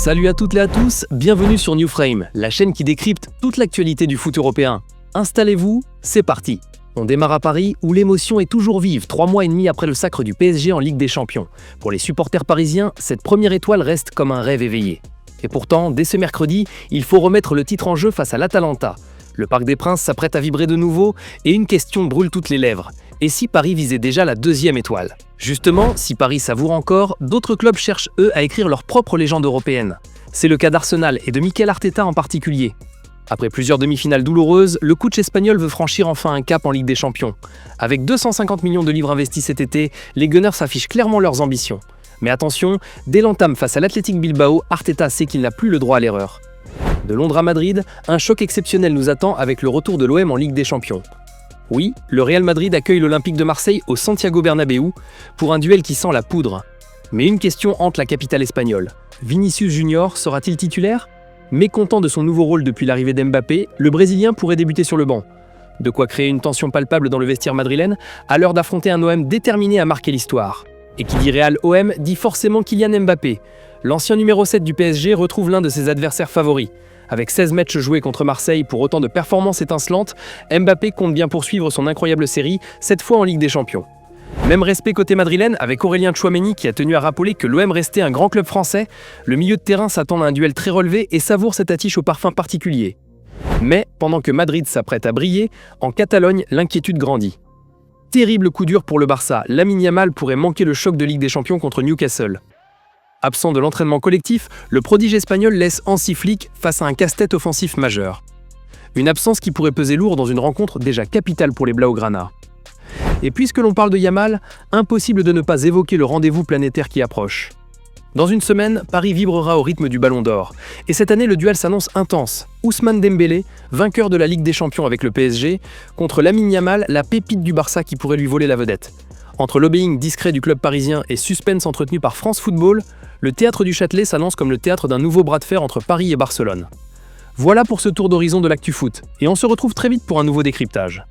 Salut à toutes et à tous, bienvenue sur New Frame, la chaîne qui décrypte toute l'actualité du foot européen. Installez-vous, c'est parti. On démarre à Paris où l'émotion est toujours vive, 3 mois et demi après le sacre du PSG en Ligue des Champions. Pour les supporters parisiens, cette première étoile reste comme un rêve éveillé. Et pourtant, dès ce mercredi, il faut remettre le titre en jeu face à l'Atalanta. Le Parc des Princes s'apprête à vibrer de nouveau et une question brûle toutes les lèvres. Et si Paris visait déjà la 2e étoile? Justement, si Paris savoure encore, d'autres clubs cherchent eux à écrire leur propre légende européenne. C'est le cas d'Arsenal et de Mikel Arteta en particulier. Après plusieurs demi-finales douloureuses, le coach espagnol veut franchir enfin un cap en Ligue des Champions. Avec 250 millions de livres investis cet été, les Gunners affichent clairement leurs ambitions. Mais attention, dès l'entame face à l'Athletic Bilbao, Arteta sait qu'il n'a plus le droit à l'erreur. De Londres à Madrid, un choc exceptionnel nous attend avec le retour de l'OM en Ligue des Champions. Oui, le Real Madrid accueille l'Olympique de Marseille au Santiago Bernabéu pour un duel qui sent la poudre. Mais une question hante la capitale espagnole. Vinicius Junior sera-t-il titulaire? Mécontent de son nouveau rôle depuis l'arrivée d'Mbappé, le Brésilien pourrait débuter sur le banc. De quoi créer une tension palpable dans le vestiaire madrilène à l'heure d'affronter un OM déterminé à marquer l'histoire. Et qui dit Real OM dit forcément Kylian Mbappé. L'ancien numéro 7 du PSG retrouve l'un de ses adversaires favoris. Avec 16 matchs joués contre Marseille pour autant de performances étincelantes, Mbappé compte bien poursuivre son incroyable série, cette fois en Ligue des Champions. Même respect côté madrilène avec Aurélien Tchouaméni qui a tenu à rappeler que l'OM restait un grand club français, le milieu de terrain s'attend à un duel très relevé et savoure cette affiche au parfum particulier. Mais, pendant que Madrid s'apprête à briller, en Catalogne, l'inquiétude grandit. Terrible coup dur pour le Barça, Lamine Yamal pourrait manquer le choc de Ligue des Champions contre Newcastle. Absent de l'entraînement collectif, le prodige espagnol laisse Hansi Flick face à un casse-tête offensif majeur. Une absence qui pourrait peser lourd dans une rencontre déjà capitale pour les Blaugrana. Et puisque l'on parle de Yamal, impossible de ne pas évoquer le rendez-vous planétaire qui approche. Dans une semaine, Paris vibrera au rythme du Ballon d'Or. Et cette année, le duel s'annonce intense. Ousmane Dembélé, vainqueur de la Ligue des Champions avec le PSG, contre Lamine Yamal, la pépite du Barça qui pourrait lui voler la vedette. Entre lobbying discret du club parisien et suspense entretenu par France Football, le théâtre du Châtelet s'annonce comme le théâtre d'un nouveau bras de fer entre Paris et Barcelone. Voilà pour ce tour d'horizon de l'actu foot, et on se retrouve très vite pour un nouveau décryptage.